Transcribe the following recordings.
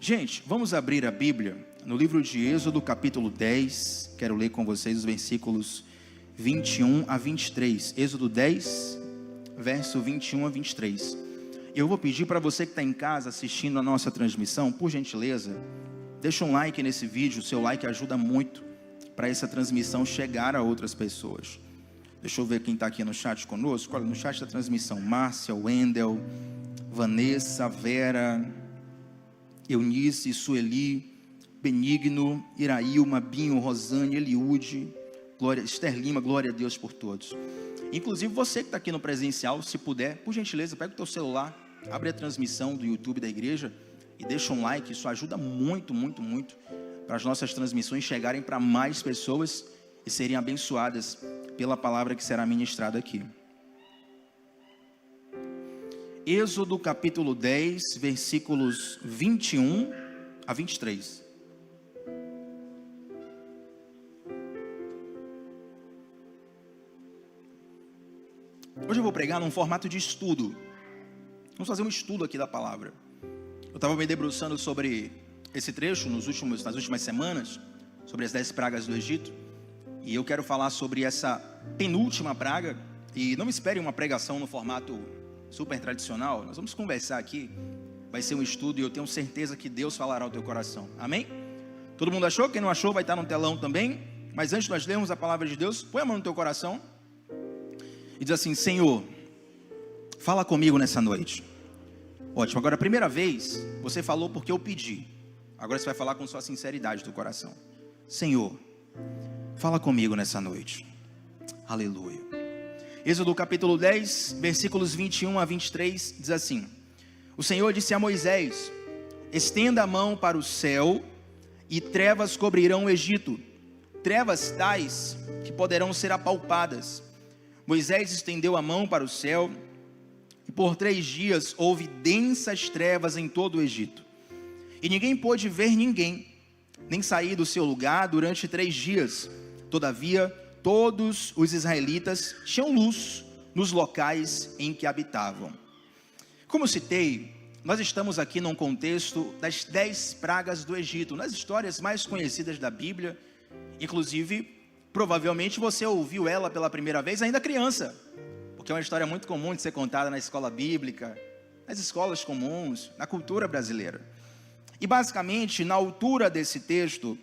Gente, vamos abrir a Bíblia no livro de Êxodo, capítulo 10. Quero ler com vocês os versículos 21 a 23. Êxodo 10, verso 21 a 23. Eu vou pedir para você que está em casa assistindo a nossa transmissão, por gentileza, deixa um like nesse vídeo. O seu like ajuda muito para essa transmissão chegar a outras pessoas. Deixa eu ver quem está aqui no chat conosco. Olha, no chat da transmissão, Márcia, Wendel, Vanessa, Vera, Eunice, Sueli, Benigno, Irailma, Binho, Rosane, Eliude, Esther Lima, glória a Deus por todos. Inclusive você que está aqui no presencial, se puder, por gentileza, pega o teu celular, abre a transmissão do YouTube da igreja e deixa um like. Isso ajuda muito, muito, muito para as nossas transmissões chegarem para mais pessoas e serem abençoadas pela palavra que será ministrada aqui. Êxodo capítulo 10, versículos 21 a 23. Hoje eu vou pregar num formato de estudo. Vamos fazer um estudo aqui da palavra. Eu estava me debruçando sobre esse trecho nas últimas semanas, sobre as 10 pragas do Egito. E eu quero falar sobre essa penúltima praga. E não me espere uma pregação no formato super tradicional. Nós vamos conversar aqui. Vai ser um estudo e eu tenho certeza que Deus falará ao teu coração. Amém? Todo mundo achou? Quem não achou vai estar no telão também. Mas antes de nós lermos a palavra de Deus, põe a mão no teu coração e diz assim: Senhor, fala comigo nessa noite. Ótimo, agora a primeira vez você falou porque eu pedi. Agora você vai falar com sua sinceridade do coração. Senhor, fala comigo nessa noite. Aleluia. Êxodo capítulo 10, versículos 21 a 23, diz assim: O Senhor disse a Moisés: Estenda a mão para o céu, e trevas cobrirão o Egito, trevas tais que poderão ser apalpadas. Moisés estendeu a mão para o céu, e por 3 dias houve densas trevas em todo o Egito. E ninguém pôde ver ninguém, nem sair do seu lugar durante 3 dias. Todavia, todos os israelitas tinham luz nos locais em que habitavam. Como citei, nós estamos aqui num contexto das 10 pragas do Egito, nas histórias mais conhecidas da Bíblia. Inclusive, provavelmente você ouviu ela pela primeira vez ainda criança, porque é uma história muito comum de ser contada na escola bíblica, nas escolas comuns, na cultura brasileira. E basicamente, na altura desse texto,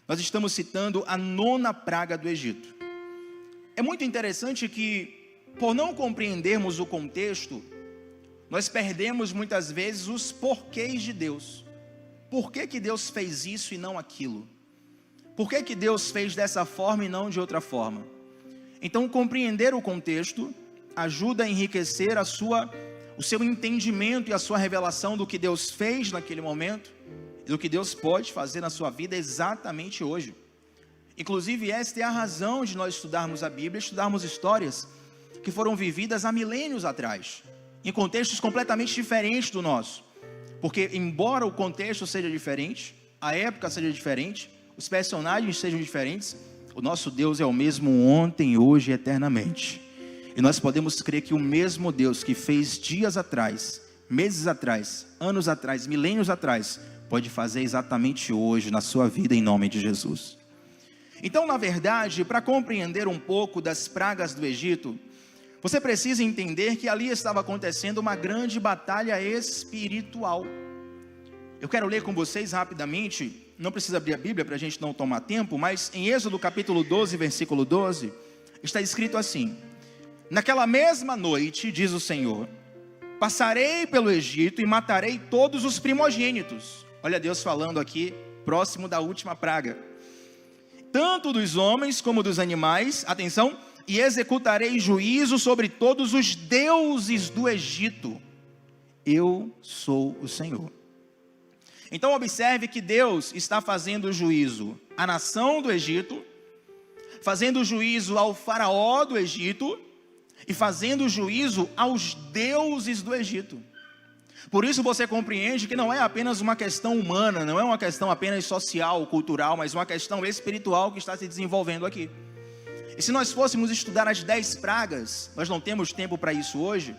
nós estamos citando a 9ª praga do Egito. É muito interessante que, por não compreendermos o contexto, nós perdemos muitas vezes os porquês de Deus. Por que Deus fez isso e não aquilo? Por que Deus fez dessa forma e não de outra forma? Então, compreender o contexto ajuda a enriquecer o seu entendimento e a sua revelação do que Deus fez naquele momento e do que Deus pode fazer na sua vida exatamente hoje. Inclusive, esta é a razão de nós estudarmos a Bíblia, estudarmos histórias que foram vividas há milênios atrás, em contextos completamente diferentes do nosso. Porque, embora o contexto seja diferente, a época seja diferente, os personagens sejam diferentes, o nosso Deus é o mesmo ontem, hoje e eternamente. E nós podemos crer que o mesmo Deus que fez dias atrás, meses atrás, anos atrás, milênios atrás, pode fazer exatamente hoje na sua vida, em nome de Jesus. Então, na verdade, para compreender um pouco das pragas do Egito, você precisa entender que ali estava acontecendo uma grande batalha espiritual. Eu quero ler com vocês rapidamente, não precisa abrir a Bíblia para a gente não tomar tempo, mas em Êxodo capítulo 12, versículo 12, está escrito assim: Naquela mesma noite, diz o Senhor, passarei pelo Egito e matarei todos os primogênitos. Olha Deus falando aqui, próximo da última praga. Tanto dos homens como dos animais, atenção, e executarei juízo sobre todos os deuses do Egito. Eu sou o Senhor. Então observe que Deus está fazendo juízo à nação do Egito, fazendo juízo ao faraó do Egito e fazendo juízo aos deuses do Egito. Por isso você compreende que não é apenas uma questão humana, não é uma questão apenas social, cultural, mas uma questão espiritual que está se desenvolvendo aqui. E se nós fôssemos estudar as 10 pragas, nós não temos tempo para isso hoje,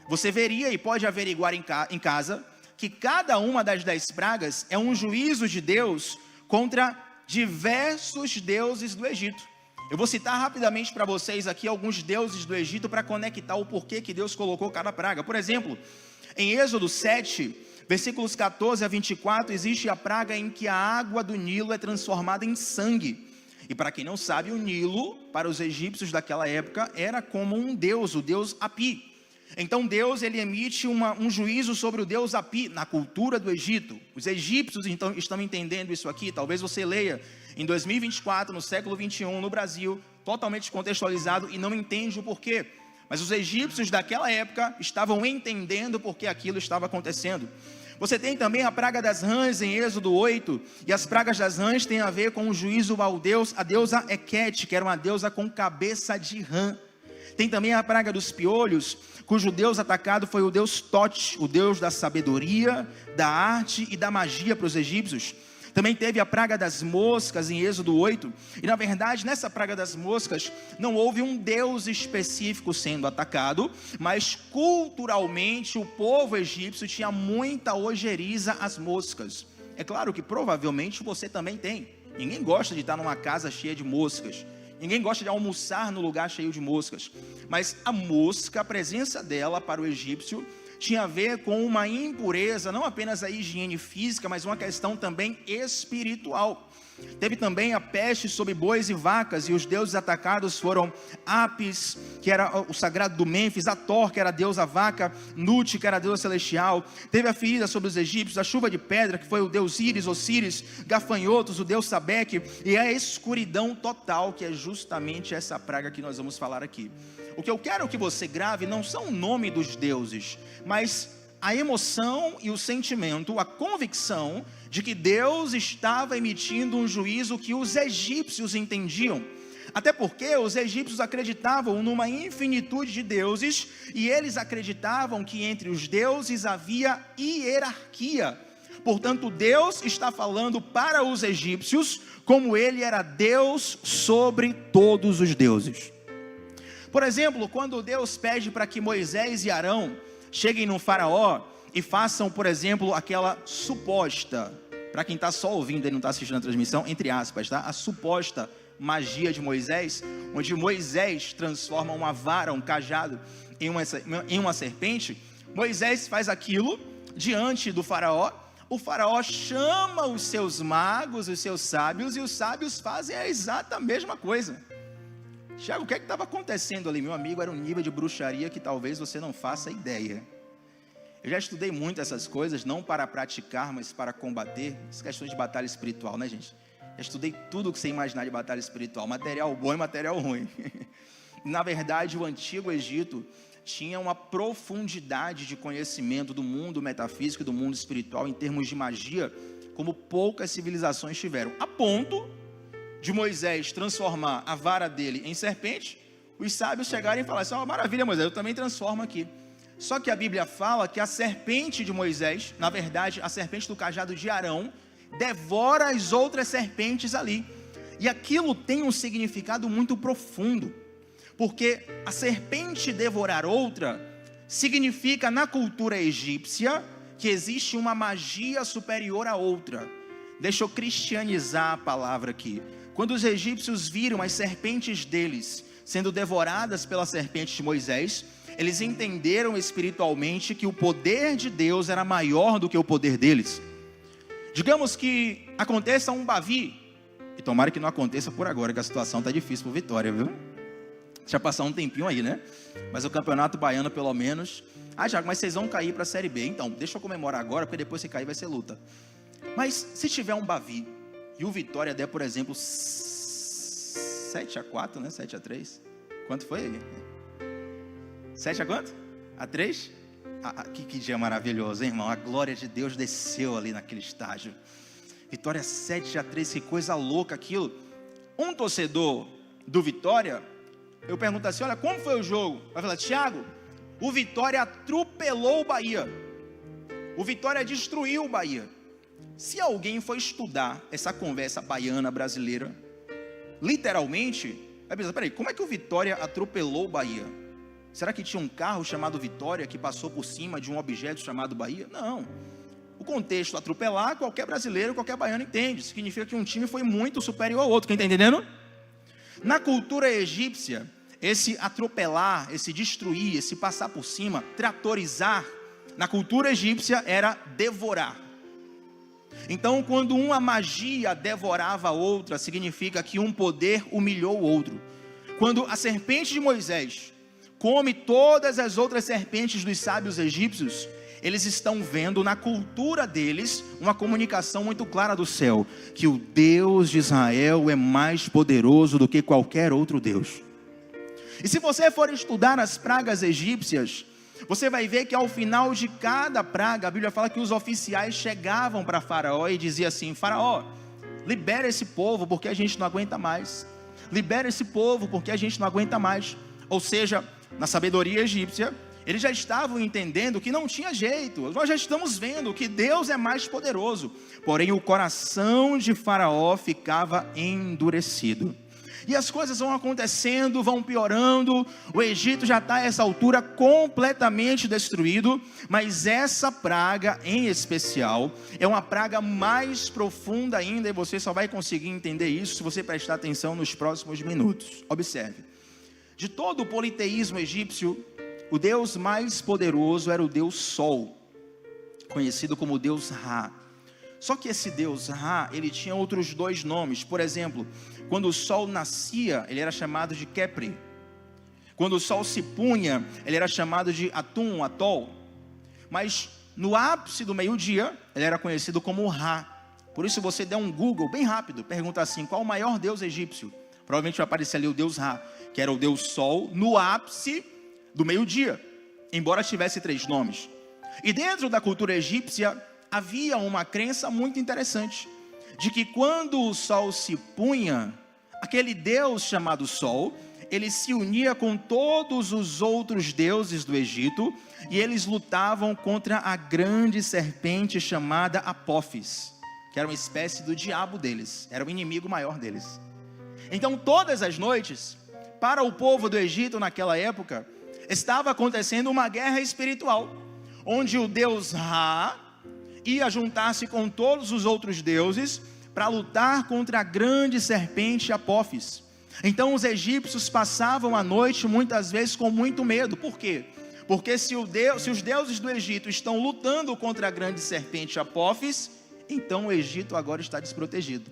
você veria e pode averiguar em casa que cada uma das 10 pragas é um juízo de Deus contra diversos deuses do Egito. Eu vou citar rapidamente para vocês aqui alguns deuses do Egito para conectar o porquê que Deus colocou cada praga. Por exemplo, em Êxodo 7, versículos 14 a 24, existe a praga em que a água do Nilo é transformada em sangue. E para quem não sabe, o Nilo, para os egípcios daquela época, era como um deus, o deus Api. Então Deus, ele emite um juízo sobre o deus Api na cultura do Egito. Os egípcios então estão entendendo isso aqui. Talvez você leia em 2024, no século 21, no Brasil, totalmente contextualizado e não entende o porquê. Mas os egípcios daquela época estavam entendendo por que aquilo estava acontecendo. Você tem também a praga das rãs em Êxodo 8, e as pragas das rãs têm a ver com o juízo ao deus, a deusa Equete, que era uma deusa com cabeça de rã. Tem também a praga dos piolhos, cujo deus atacado foi o deus Tote, o deus da sabedoria, da arte e da magia para os egípcios. Também teve a praga das moscas em Êxodo 8, e na verdade nessa praga das moscas não houve um deus específico sendo atacado, mas culturalmente o povo egípcio tinha muita ojeriza às moscas. É claro que provavelmente você também tem. Ninguém gosta de estar numa casa cheia de moscas. Ninguém gosta de almoçar no lugar cheio de moscas. Mas a mosca, a presença dela para o egípcio, tinha a ver com uma impureza, não apenas a higiene física, mas uma questão também espiritual. Teve também a peste sobre bois e vacas, e os deuses atacados foram Apis, que era o sagrado do Mênfis, Ator, que era a deusa vaca, Nut, que era a deusa celestial. Teve a ferida sobre os egípcios, a chuva de pedra, que foi o deus Íris, Osíris, gafanhotos, o deus Sabeque, e a escuridão total, que é justamente essa praga que nós vamos falar aqui. O que eu quero que você grave não são o nome dos deuses, mas a emoção e o sentimento, a convicção de que Deus estava emitindo um juízo que os egípcios entendiam. Até porque os egípcios acreditavam numa infinitude de deuses, e eles acreditavam que entre os deuses havia hierarquia. Portanto, Deus está falando para os egípcios como ele era Deus sobre todos os deuses. Por exemplo, quando Deus pede para que Moisés e Arão cheguem no faraó e façam, por exemplo, aquela suposta, para quem está só ouvindo e não está assistindo a transmissão, entre aspas, tá? A suposta magia de Moisés, onde Moisés transforma uma vara, um cajado, em uma serpente. Moisés faz aquilo diante do faraó. O faraó chama os seus magos, os seus sábios, e os sábios fazem a exata mesma coisa. Tiago, o que estava acontecendo ali? Meu amigo, era um nível de bruxaria que talvez você não faça ideia. Eu já estudei muito essas coisas, não para praticar, mas para combater. As questões de batalha espiritual, né, gente? Já estudei tudo que você imaginar de batalha espiritual, material bom e material ruim. Na verdade, o antigo Egito tinha uma profundidade de conhecimento do mundo metafísico e do mundo espiritual em termos de magia, como poucas civilizações tiveram, a ponto de Moisés transformar a vara dele em serpente, os sábios chegarem e falarem assim: maravilha, Moisés, eu também transformo aqui. Só que a Bíblia fala que a serpente de Moisés, na verdade, a serpente do cajado de Arão, devora as outras serpentes ali. E aquilo tem um significado muito profundo, porque a serpente devorar outra, significa na cultura egípcia, que existe uma magia superior à outra. Deixa eu cristianizar a palavra aqui. Quando os egípcios viram as serpentes deles sendo devoradas pela serpente de Moisés, eles entenderam espiritualmente que o poder de Deus era maior do que o poder deles. Digamos que aconteça um Bavi, e tomara que não aconteça por agora, que a situação está difícil por Vitória, viu? Já passou um tempinho aí, né? Mas o Campeonato Baiano, pelo menos... Tiago, mas vocês vão cair para a Série B. Então, deixa eu comemorar agora, porque depois se cair vai ser luta. Mas se tiver um Bavi e o Vitória der, por exemplo, 7-4, né? 7-3. Quanto foi? 7 a quanto? A 3? Que dia maravilhoso, hein, irmão? A glória de Deus desceu ali naquele estágio. Vitória 7-3, que coisa louca aquilo. Um torcedor do Vitória, eu pergunto assim: olha, como foi o jogo? Vai falar: Tiago, o Vitória atropelou o Bahia. O Vitória destruiu o Bahia. Se alguém for estudar essa conversa baiana brasileira, literalmente, vai pensar: peraí, como é que o Vitória atropelou o Bahia? Será que tinha um carro chamado Vitória que passou por cima de um objeto chamado Bahia? Não. O contexto atropelar, qualquer brasileiro, qualquer baiano entende. Significa que um time foi muito superior ao outro. Quem está entendendo? Na cultura egípcia, esse atropelar, esse destruir, esse passar por cima, tratorizar, na cultura egípcia era devorar. Então, quando uma magia devorava a outra, significa que um poder humilhou o outro. Quando a serpente de Moisés come todas as outras serpentes dos sábios egípcios, eles estão vendo na cultura deles uma comunicação muito clara do céu, que o Deus de Israel é mais poderoso do que qualquer outro Deus. E se você for estudar as pragas egípcias, você vai ver que ao final de cada praga, a Bíblia fala que os oficiais chegavam para Faraó e diziam assim: Faraó, libera esse povo porque a gente não aguenta mais. Libera esse povo porque a gente não aguenta mais. Ou seja, na sabedoria egípcia, eles já estavam entendendo que não tinha jeito. Nós já estamos vendo que Deus é mais poderoso. Porém, o coração de Faraó ficava endurecido. E as coisas vão acontecendo, vão piorando. O Egito já está a essa altura completamente destruído. Mas essa praga em especial é uma praga mais profunda ainda. E você só vai conseguir entender isso se você prestar atenção nos próximos minutos. Observe. De todo o politeísmo egípcio, o Deus mais poderoso era o Deus Sol, conhecido como Deus Ra. Só que esse Deus Ra, ele tinha outros dois nomes. Por exemplo, quando o sol nascia, ele era chamado de Kepri. Quando o sol se punha, ele era chamado de Atum, Atol. Mas no ápice do meio-dia, ele era conhecido como Ra. Por isso, você der um Google bem rápido, pergunta assim: qual o maior deus egípcio? Provavelmente vai aparecer ali o Deus Ra, que era o Deus Sol no ápice do meio-dia, embora tivesse 3 nomes. E dentro da cultura egípcia, havia uma crença muito interessante, de que quando o sol se punha, aquele Deus chamado Sol, ele se unia com todos os outros deuses do Egito, e eles lutavam contra a grande serpente chamada Apófis, que era uma espécie do diabo deles, era o inimigo maior deles. Então todas as noites, para o povo do Egito naquela época, estava acontecendo uma guerra espiritual, onde o Deus Ra ia juntar-se com todos os outros deuses para lutar contra a grande serpente Apófis. Então os egípcios passavam a noite muitas vezes com muito medo. Por quê? Porque se os deuses do Egito estão lutando contra a grande serpente Apófis, então o Egito agora está desprotegido.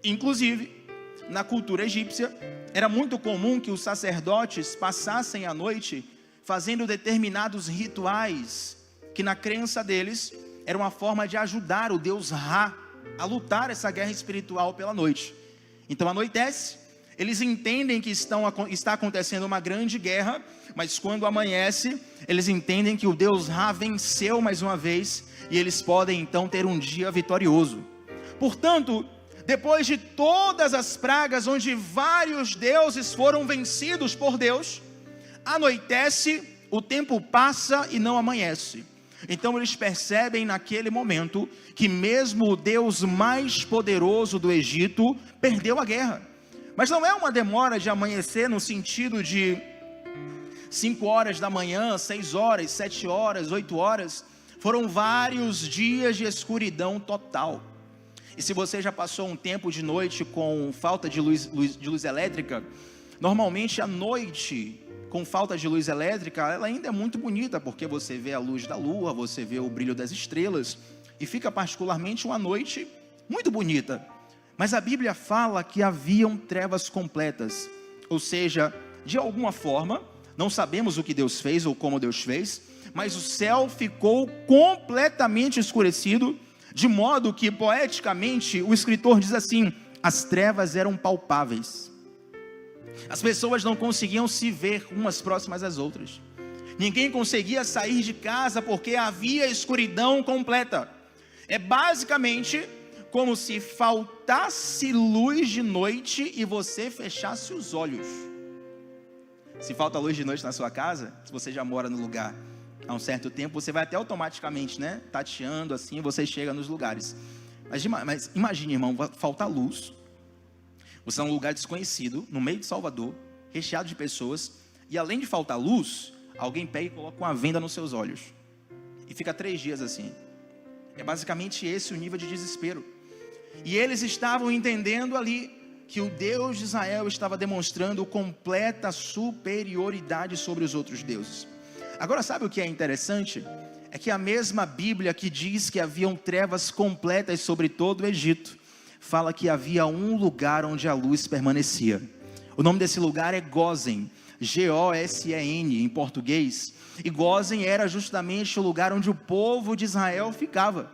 Inclusive, na cultura egípcia, era muito comum que os sacerdotes passassem a noite fazendo determinados rituais, que na crença deles era uma forma de ajudar o Deus Ra a lutar essa guerra espiritual pela noite. Então anoitece, eles entendem que está acontecendo uma grande guerra, mas quando amanhece, eles entendem que o Deus Ra venceu mais uma vez, e eles podem então ter um dia vitorioso. Portanto, depois de todas as pragas onde vários deuses foram vencidos por Deus, anoitece, o tempo passa e não amanhece. Então eles percebem naquele momento que mesmo o Deus mais poderoso do Egito perdeu a guerra. Mas não é uma demora de amanhecer no sentido de 5 horas da manhã, 6 horas, 7 horas, 8 horas. Foram vários dias de escuridão total. E se você já passou um tempo de noite com falta de luz elétrica, normalmente a noite com falta de luz elétrica, ela ainda é muito bonita, porque você vê a luz da lua, você vê o brilho das estrelas, e fica particularmente uma noite muito bonita. Mas a Bíblia fala que haviam trevas completas, ou seja, de alguma forma, não sabemos o que Deus fez ou como Deus fez, mas o céu ficou completamente escurecido, de modo que poeticamente o escritor diz assim: as trevas eram palpáveis. As pessoas não conseguiam se ver umas próximas às outras. Ninguém conseguia sair de casa porque havia escuridão completa. É basicamente como se faltasse luz de noite e você fechasse os olhos. Se falta luz de noite na sua casa, se você já mora no lugar há um certo tempo, você vai até automaticamente, tateando assim, você chega nos lugares. Mas imagine, irmão, falta luz. Você é um lugar desconhecido, no meio de Salvador, recheado de pessoas, e além de faltar luz, alguém pega e coloca uma venda nos seus olhos, e fica 3 dias assim. É basicamente esse o nível de desespero. E eles estavam entendendo ali que o Deus de Israel estava demonstrando completa superioridade sobre os outros deuses. Agora, sabe o que é interessante? É que a mesma Bíblia que diz que haviam trevas completas sobre todo o Egito, fala que havia um lugar onde a luz permanecia. O nome desse lugar é Gósen, G-O-S-E-N em português. E Gósen era justamente o lugar onde o povo de Israel ficava.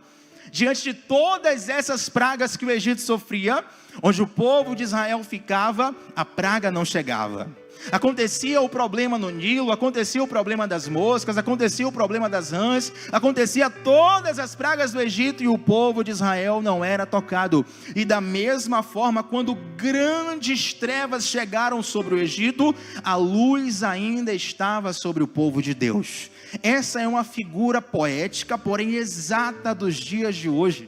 Diante de todas essas pragas que o Egito sofria, onde o povo de Israel ficava, a praga não chegava. Acontecia o problema no Nilo, acontecia o problema das moscas, acontecia o problema das rãs, acontecia todas as pragas do Egito e o povo de Israel não era tocado. E da mesma forma, quando grandes trevas chegaram sobre o Egito, a luz ainda estava sobre o povo de Deus. Essa é uma figura poética, porém exata dos dias de hoje.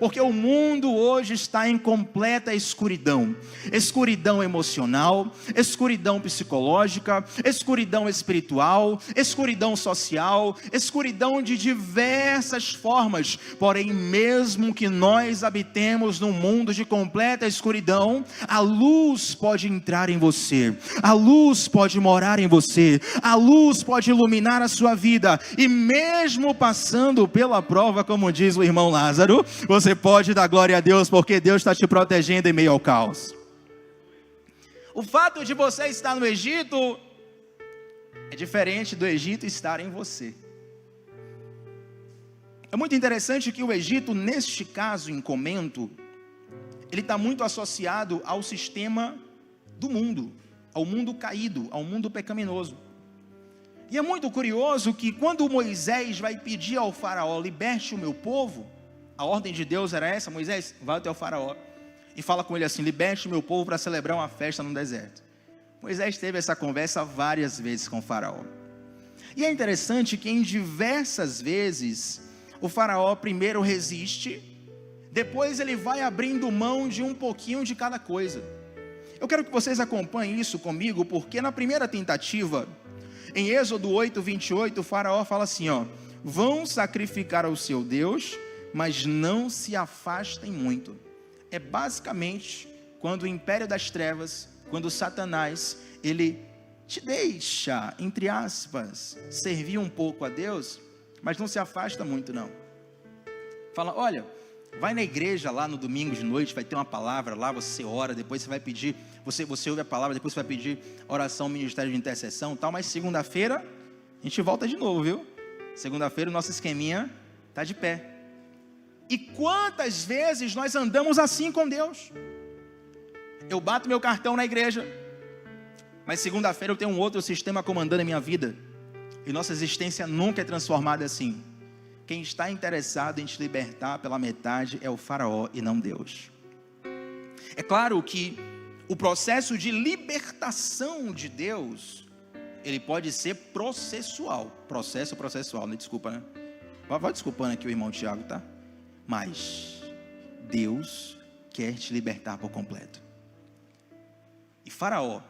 Porque o mundo hoje está em completa escuridão. Escuridão emocional, escuridão psicológica, escuridão espiritual, escuridão social, escuridão de diversas formas. Porém, mesmo que nós habitemos num mundo de completa escuridão, a luz pode entrar em você, a luz pode morar em você, a luz pode iluminar a sua vida. E mesmo passando pela prova, como diz o irmão Lázaro, você pode dar glória a Deus, porque Deus está te protegendo em meio ao caos. O fato de você estar no Egito é diferente do Egito estar em você. É muito interessante que o Egito, neste caso em comento, ele está muito associado ao sistema do mundo, ao mundo caído, ao mundo pecaminoso. E é muito curioso que quando Moisés vai pedir ao faraó, liberte o meu povo, a ordem de Deus era essa: Moisés, vai até o faraó e fala com ele assim, liberte o meu povo para celebrar uma festa no deserto. Moisés teve essa conversa várias vezes com o faraó. E é interessante que em diversas vezes, o faraó primeiro resiste, depois ele vai abrindo mão de um pouquinho de cada coisa. Eu quero que vocês acompanhem isso comigo, porque na primeira tentativa, em Êxodo 8:28, o faraó fala assim, vão sacrificar ao seu Deus, mas não se afastem muito. É basicamente quando o império das trevas, quando Satanás, ele te deixa, entre aspas, servir um pouco a Deus, mas não se afasta muito não. Fala, olha, vai na igreja lá no domingo de noite, vai ter uma palavra lá, você ora, depois você vai pedir, você ouve a palavra, depois você vai pedir oração, ministério de intercessão e tal, mas segunda-feira a gente volta de novo, viu? Segunda-feira o nosso esqueminha está de pé. E quantas vezes nós andamos assim com Deus? Eu bato meu cartão na igreja, mas segunda-feira eu tenho um outro sistema comandando a minha vida, e nossa existência nunca é transformada assim. Quem está interessado em te libertar pela metade é o faraó e não Deus. É claro que o processo de libertação de Deus, ele pode ser processual, processual, né? Desculpa, né? Vai desculpando aqui o irmão Tiago, tá? Mas Deus quer te libertar por completo. E faraó,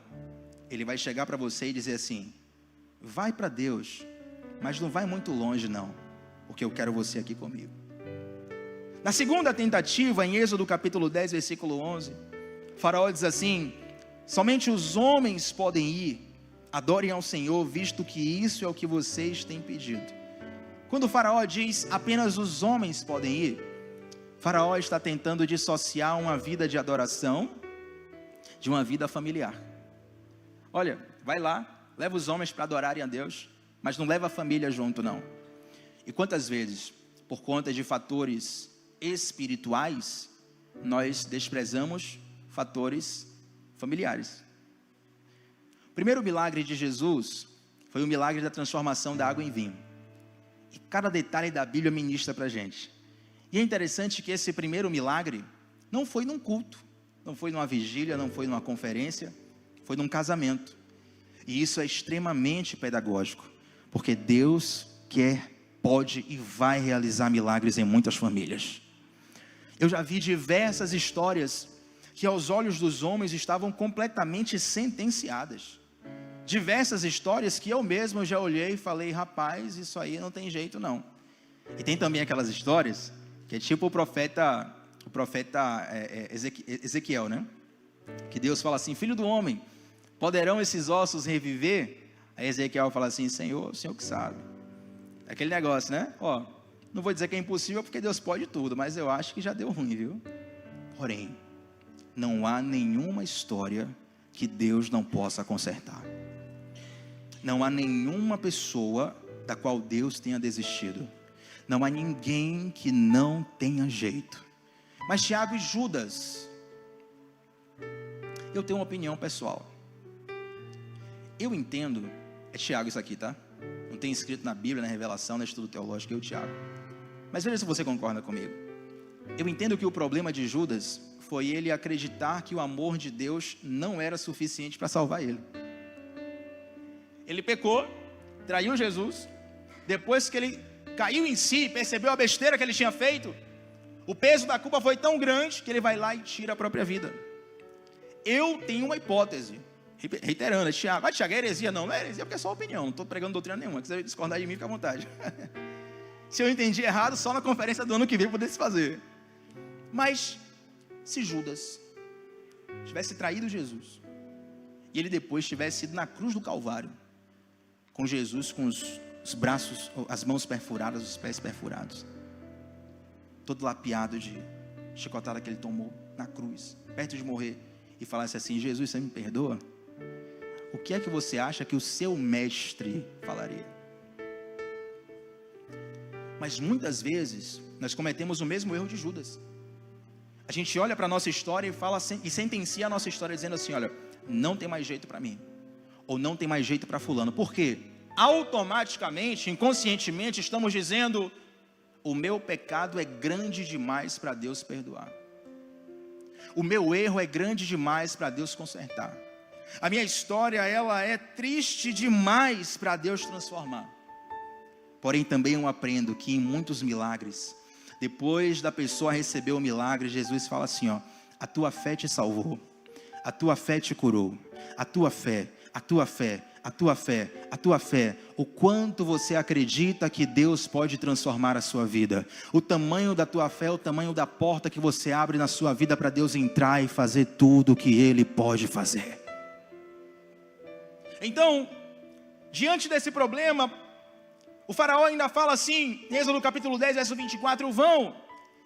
ele vai chegar para você e dizer assim, vai para Deus, mas não vai muito longe não, porque eu quero você aqui comigo. Na segunda tentativa, em Êxodo capítulo 10, versículo 11, faraó diz assim, somente os homens podem ir, adorem ao Senhor, visto que isso é o que vocês têm pedido. Quando o faraó diz apenas os homens podem ir, faraó está tentando dissociar uma vida de adoração de uma vida familiar. Olha, vai lá, leva os homens para adorarem a Deus, mas não leva a família junto não. E quantas vezes, por conta de fatores espirituais, nós desprezamos fatores familiares. O primeiro milagre de Jesus foi o milagre da transformação da água em vinho. E cada detalhe da Bíblia ministra para a gente. E é interessante que esse primeiro milagre não foi num culto, não foi numa vigília, não foi numa conferência, foi num casamento. E isso é extremamente pedagógico, porque Deus quer, pode e vai realizar milagres em muitas famílias. Eu já vi diversas histórias que aos olhos dos homens estavam completamente sentenciadas. Diversas histórias que eu mesmo já olhei e falei, rapaz, isso aí não tem jeito não. E tem também aquelas histórias que é tipo o profeta Ezequiel, né? Que Deus fala assim: filho do homem, poderão esses ossos reviver? Aí Ezequiel fala assim: Senhor, o Senhor que sabe. Aquele negócio, né? Ó, não vou dizer que é impossível, porque Deus pode tudo, mas eu acho que já deu ruim, viu? Porém, não há nenhuma história que Deus não possa consertar. Não há nenhuma pessoa da qual Deus tenha desistido. Não há ninguém que não tenha jeito. Mas Tiago e Judas, eu tenho uma opinião pessoal. Eu entendo, é Tiago isso aqui, tá? Não tem escrito na Bíblia, na Revelação, no estudo teológico, é o Tiago. Mas veja se você concorda comigo. Eu entendo que o problema de Judas foi ele acreditar que o amor de Deus não era suficiente para salvar ele. Ele pecou, traiu Jesus. Depois que ele caiu em si, percebeu a besteira que ele tinha feito, o peso da culpa foi tão grande que ele vai lá e tira a própria vida. Eu tenho uma hipótese, reiterando, Tiago, mas Tiago, é heresia? Não é heresia porque é só opinião, não estou pregando doutrina nenhuma. Se quiser discordar de mim, fica à vontade. Se eu entendi errado, só na conferência do ano que vem poder se fazer. Mas se Judas tivesse traído Jesus e ele depois tivesse ido na cruz do Calvário com Jesus com os braços, as mãos perfuradas, os pés perfurados, todo lapiado de chicotada que ele tomou na cruz, perto de morrer, e falasse assim: Jesus, você me perdoa? O que é que você acha que o seu mestre falaria? Mas muitas vezes nós cometemos o mesmo erro de Judas. A gente olha para a nossa história e fala assim, e sentencia a nossa história dizendo assim: olha, não tem mais jeito para mim, ou não tem mais jeito para fulano. Por quê? Automaticamente, inconscientemente, estamos dizendo: o meu pecado é grande demais para Deus perdoar. O meu erro é grande demais para Deus consertar. A minha história, ela é triste demais para Deus transformar. Porém, também eu aprendo que em muitos milagres, depois da pessoa receber o milagre, Jesus fala assim: ó, a tua fé te salvou, a tua fé te curou, a tua fé, a tua fé, a tua fé, a tua fé, o quanto você acredita que Deus pode transformar a sua vida. O tamanho da tua fé é o tamanho da porta que você abre na sua vida para Deus entrar e fazer tudo o que Ele pode fazer. Então, diante desse problema, o faraó ainda fala assim, em Êxodo capítulo 10, verso 24, vão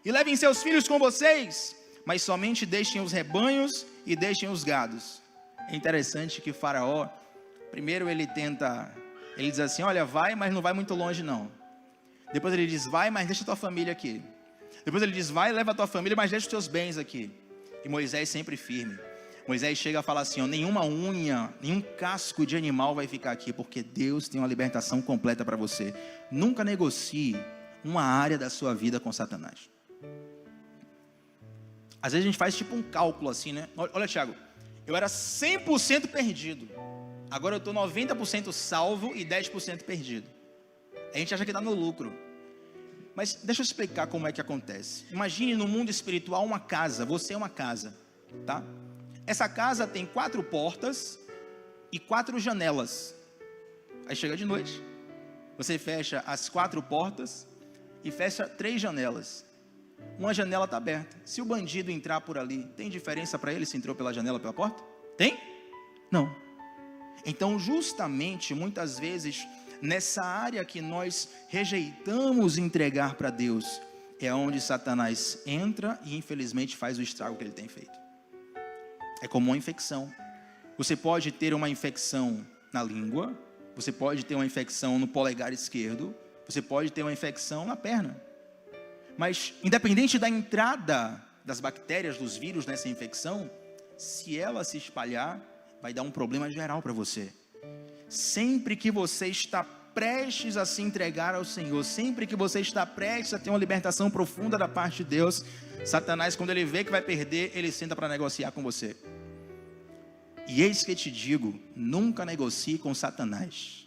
e levem seus filhos com vocês, mas somente deixem os rebanhos e deixem os gados. É interessante que o faraó, primeiro ele diz assim: olha, vai, mas não vai muito longe não. Depois ele diz: vai, mas deixa a tua família aqui. Depois ele diz: vai, leva a tua família, mas deixa os teus bens aqui. E Moisés sempre firme. Moisés chega a falar assim: ó, nenhuma unha, nenhum casco de animal vai ficar aqui, porque Deus tem uma libertação completa para você. Nunca negocie uma área da sua vida com Satanás. Às vezes a gente faz tipo um cálculo assim, né? Olha, Tiago, eu era 100% perdido, agora eu estou 90% salvo e 10% perdido. A gente acha que está no lucro. Mas deixa eu explicar como é que acontece. Imagine no mundo espiritual uma casa, você é uma casa, tá? Essa casa tem 4 portas e 4 janelas. Aí chega de noite, você fecha as 4 portas e fecha 3 janelas. Uma janela está aberta. Se o bandido entrar por ali, tem diferença para ele se entrou pela janela ou pela porta? Tem? Não. Então, justamente, muitas vezes, nessa área que nós rejeitamos entregar para Deus, é onde Satanás entra e infelizmente faz o estrago que ele tem feito. É como uma infecção. Você pode ter uma infecção na língua, você pode ter uma infecção no polegar esquerdo, você pode ter uma infecção na perna. Mas, independente da entrada das bactérias, dos vírus nessa infecção, se ela se espalhar, vai dar um problema geral para você. Sempre que você está prestes a se entregar ao Senhor, sempre que você está prestes a ter uma libertação profunda da parte de Deus, Satanás, quando ele vê que vai perder, ele senta para negociar com você. E eis que te digo, nunca negocie com Satanás.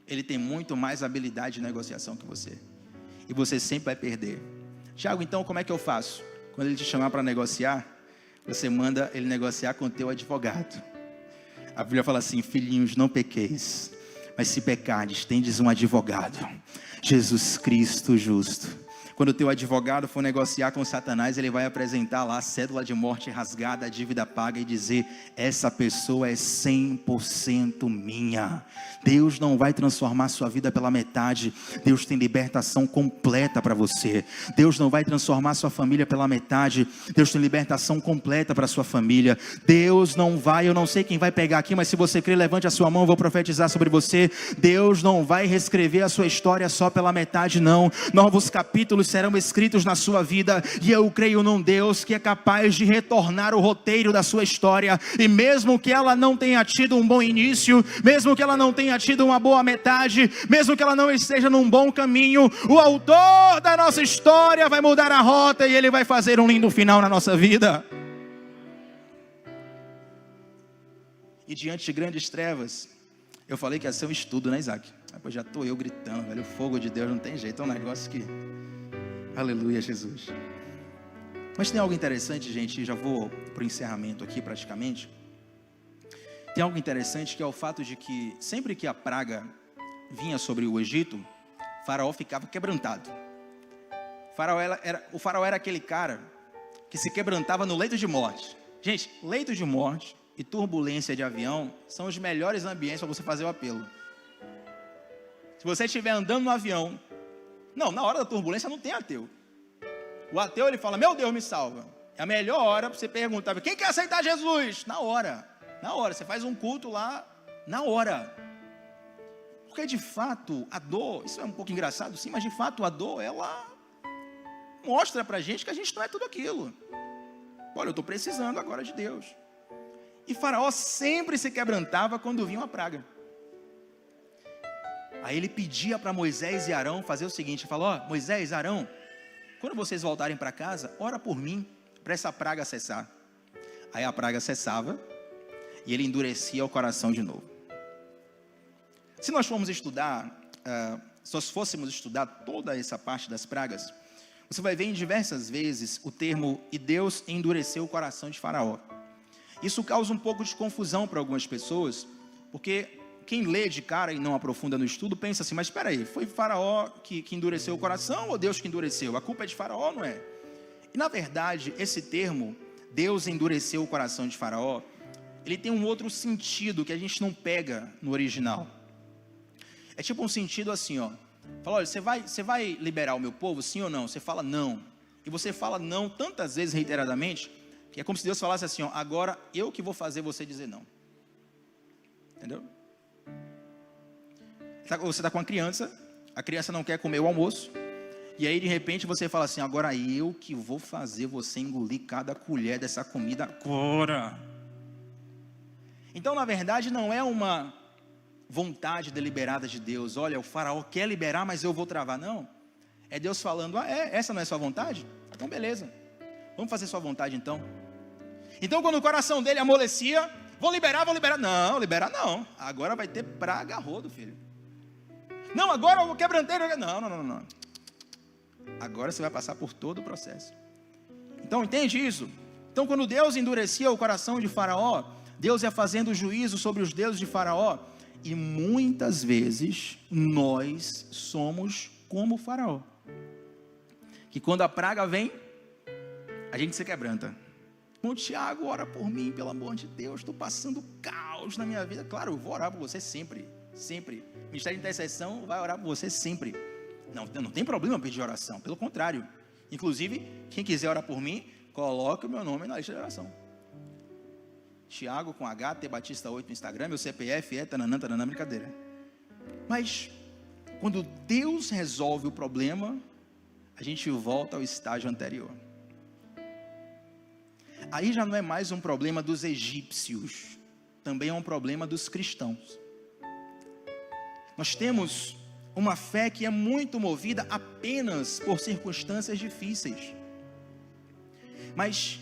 Ele tem muito mais habilidade de negociação que você. E você sempre vai perder. Tiago, então como é que eu faço? Quando ele te chamar para negociar, você manda ele negociar com o teu advogado. A Bíblia fala assim: filhinhos, não pequeis, mas se pecardes, tendes um advogado, Jesus Cristo justo. Quando o teu advogado for negociar com Satanás, ele vai apresentar lá a cédula de morte rasgada, a dívida paga e dizer: essa pessoa é 100% minha. Deus não vai transformar sua vida pela metade. Deus tem libertação completa para você. Deus não vai transformar sua família pela metade. Deus tem libertação completa para sua família. Deus não vai, eu não sei quem vai pegar aqui, mas se você crê, levante a sua mão, eu vou profetizar sobre você. Deus não vai reescrever a sua história só pela metade, não. Novos capítulos serão escritos na sua vida, e eu creio num Deus que é capaz de retornar o roteiro da sua história, e mesmo que ela não tenha tido um bom início, mesmo que ela não tenha tido uma boa metade, mesmo que ela não esteja num bom caminho, o autor da nossa história vai mudar a rota, e ele vai fazer um lindo final na nossa vida. E diante de grandes trevas, eu falei que ia ser um estudo, né, Isaac? Depois já estou eu gritando, velho, o fogo de Deus não tem jeito, é um negócio que... Aleluia, Jesus. Mas tem algo interessante, gente, já vou para o encerramento aqui praticamente. Tem algo interessante que é o fato de que sempre que a praga vinha sobre o Egito, Faraó ficava quebrantado. O faraó era aquele cara que se quebrantava no leito de morte. Gente, leito de morte e turbulência de avião são os melhores ambientes para você fazer o apelo. Se você estiver andando no avião, na hora da turbulência não tem ateu. O ateu, ele fala: meu Deus, me salva. É a melhor hora para você perguntar: quem quer aceitar Jesus? Na hora, você faz um culto lá, na hora. Porque de fato, a dor, isso é um pouco engraçado sim, mas de fato a dor, ela mostra para a gente que a gente não é tudo aquilo. Olha, eu estou precisando agora de Deus. E Faraó sempre se quebrantava quando vinha uma praga. Aí ele pedia para Moisés e Arão fazer o seguinte, falou: Moisés, Arão, quando vocês voltarem para casa, ora por mim, para essa praga cessar. Aí a praga cessava, e ele endurecia o coração de novo. Se nós fôssemos estudar, se nós fôssemos estudar toda essa parte das pragas, você vai ver em diversas vezes o termo: e Deus endureceu o coração de Faraó. Isso causa um pouco de confusão para algumas pessoas, porque quem lê de cara e não aprofunda no estudo, pensa assim: mas espera aí, foi Faraó que endureceu o coração ou Deus que endureceu? A culpa é de Faraó, não é? E na verdade, esse termo, Deus endureceu o coração de Faraó, ele tem um outro sentido que a gente não pega no original. É tipo um sentido assim, fala: olha, você vai liberar o meu povo, sim ou não? Você fala não. E você fala não tantas vezes reiteradamente, que é como se Deus falasse assim: agora eu que vou fazer você dizer não. Entendeu? Você está com uma criança, a criança não quer comer o almoço, e aí de repente você fala assim: agora eu que vou fazer você engolir cada colher dessa comida agora. Então na verdade não é uma vontade deliberada de Deus: olha, o faraó quer liberar, mas eu vou travar. Não, é Deus falando: essa não é sua vontade? Então beleza, vamos fazer sua vontade então. Então quando o coração dele amolecia: vou liberar, não, liberar não, agora vai ter praga a rodo, filho. Não, agora eu quebranteiro, não. Agora você vai passar por todo o processo. Então entende isso? Então quando Deus endurecia o coração de Faraó, Deus ia fazendo juízo sobre os deuses de Faraó. E muitas vezes nós somos como Faraó, que quando a praga vem, a gente se quebranta. Tiago, ora por mim, pelo amor de Deus, estou passando caos na minha vida. Claro, eu vou orar por você sempre. O Ministério de Intercessão vai orar por você sempre. Não tem problema pedir oração, pelo contrário. Inclusive, quem quiser orar por mim, coloque o meu nome na lista de oração. Tiago com HT Batista 8 no Instagram, meu CPF é tananã, brincadeira. Mas quando Deus resolve o problema, a gente volta ao estágio anterior. Aí já não é mais um problema dos egípcios, também é um problema dos cristãos. Nós temos uma fé que é muito movida apenas por circunstâncias difíceis. Mas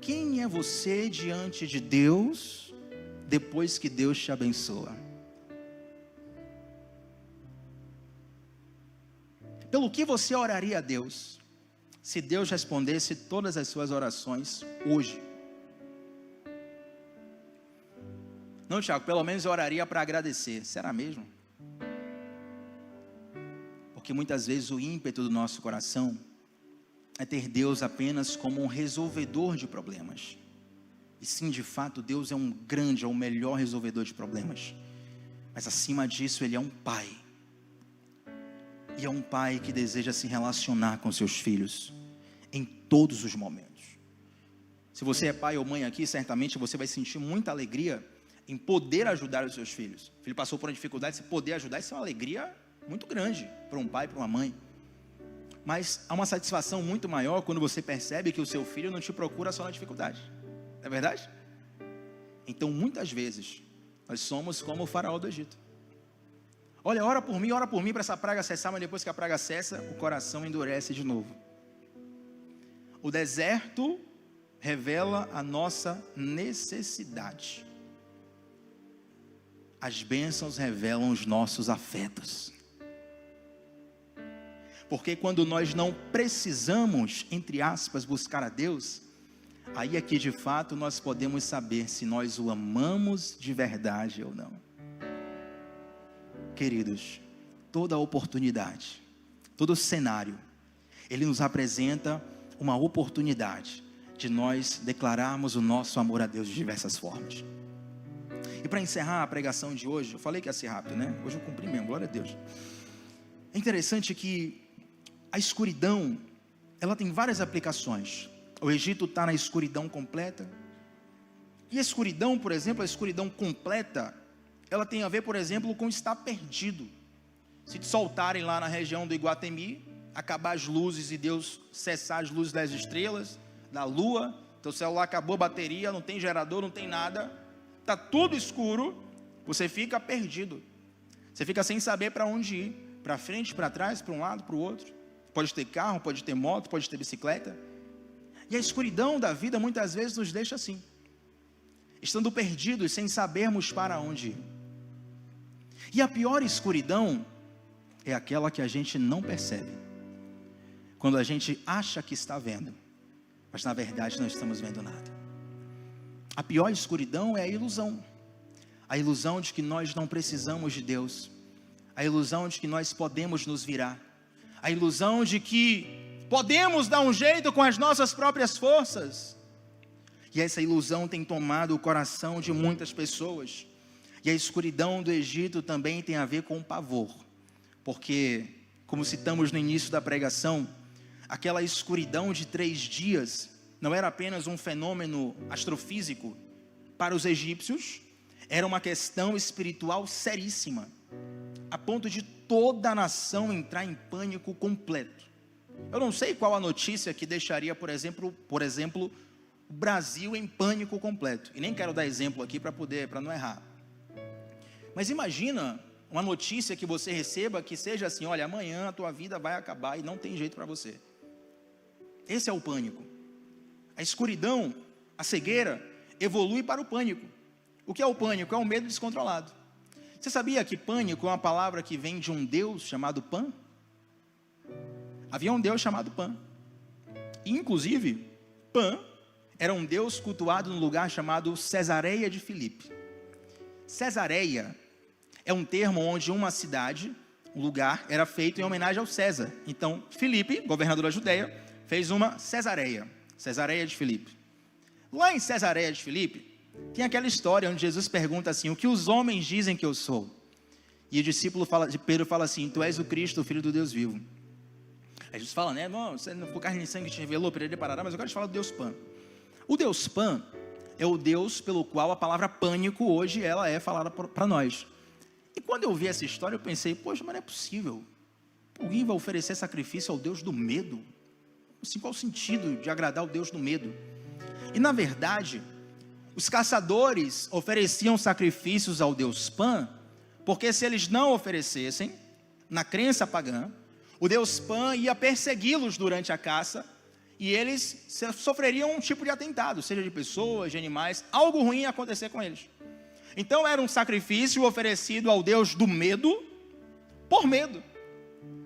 quem é você diante de Deus depois que Deus te abençoa? Pelo que você oraria a Deus se Deus respondesse todas as suas orações hoje? Não, Tiago, pelo menos eu oraria para agradecer. Será mesmo? que muitas vezes o ímpeto do nosso coração é ter Deus apenas como um resolvedor de problemas. E sim, de fato, Deus é um grande, é o melhor resolvedor de problemas. Mas acima disso, Ele é um pai. E é um pai que deseja se relacionar com seus filhos em todos os momentos. Se você é pai ou mãe aqui, certamente você vai sentir muita alegria em poder ajudar os seus filhos. O filho passou por uma dificuldade, se poder ajudar, isso é uma alegria muito grande para um pai e para uma mãe. Mas há uma satisfação muito maior quando você percebe que o seu filho não te procura só na dificuldade. Não é verdade? Então, muitas vezes, nós somos como o faraó do Egito. Olha, ora por mim para essa praga cessar, mas depois que a praga cessa, o coração endurece de novo. O deserto revela a nossa necessidade. As bênçãos revelam os nossos afetos. Porque quando nós não precisamos, entre aspas, buscar a Deus, aí é que de fato nós podemos saber se nós o amamos de verdade ou não. Queridos, toda oportunidade, todo cenário, ele nos apresenta uma oportunidade de nós declararmos o nosso amor a Deus de diversas formas. E para encerrar a pregação de hoje, eu falei que ia ser rápido, né? Hoje eu cumpri mesmo, glória a Deus. É interessante que a escuridão, ela tem várias aplicações. O Egito está na escuridão completa. E a escuridão, por exemplo, a escuridão completa, ela tem a ver, por exemplo, com estar perdido. Se te soltarem lá na região do Iguatemi, acabar as luzes e Deus cessar as luzes das estrelas, da lua, teu celular acabou a bateria, não tem gerador, não tem nada, está tudo escuro, você fica perdido. Você fica sem saber para onde ir, para frente, para trás, para um lado, para o outro. Pode ter carro, pode ter moto, pode ter bicicleta. E a escuridão da vida muitas vezes nos deixa assim, estando perdidos, sem sabermos para onde ir. E a pior escuridão é aquela que a gente não percebe, quando a gente acha que está vendo, mas na verdade não estamos vendo nada. A pior escuridão é a ilusão de que nós não precisamos de Deus, a ilusão de que nós podemos nos virar, a ilusão de que podemos dar um jeito com as nossas próprias forças. E essa ilusão tem tomado o coração de muitas pessoas. E a escuridão do Egito também tem a ver com o pavor, porque, como citamos no início da pregação, aquela escuridão de 3 dias não era apenas um fenômeno astrofísico. Para os egípcios, era uma questão espiritual seríssima, a ponto de toda a nação entrar em pânico completo. Eu não sei qual a notícia que deixaria, por exemplo, o Brasil em pânico completo. E nem quero dar exemplo aqui para não errar. Mas imagina uma notícia que você receba que seja assim: olha, amanhã a tua vida vai acabar e não tem jeito para você. Esse é o pânico. A escuridão, a cegueira, evolui para o pânico. O que é o pânico? É o medo descontrolado. Você sabia que pânico é uma palavra que vem de um deus chamado Pan? Havia um deus chamado Pan. E, inclusive, Pan era um deus cultuado num lugar chamado Cesareia de Filipe. Cesareia é um termo onde uma cidade, um lugar, era feito em homenagem ao César. Então, Filipe, governador da Judeia, fez uma Cesareia de Filipe. Lá em Cesareia de Filipe, tem aquela história onde Jesus pergunta assim: o que os homens dizem que eu sou? E o discípulo de Pedro fala assim: tu és o Cristo, o Filho do Deus vivo. Aí Jesus fala, né? Não, você não foi carne nem sangue que te revelou, Pereira parará, mas agora a gente fala do Deus Pan. O Deus Pan é o Deus pelo qual a palavra pânico hoje ela é falada para nós. E quando eu vi essa história, eu pensei: poxa, mas não é possível. Alguém vai oferecer sacrifício ao Deus do medo? Assim, qual o sentido de agradar o Deus do medo? E na verdade, os caçadores ofereciam sacrifícios ao Deus Pan, porque se eles não oferecessem, na crença pagã, o Deus Pan ia persegui-los durante a caça, e eles sofreriam um tipo de atentado, seja de pessoas, de animais, algo ruim ia acontecer com eles. Então era um sacrifício oferecido ao Deus do medo, por medo.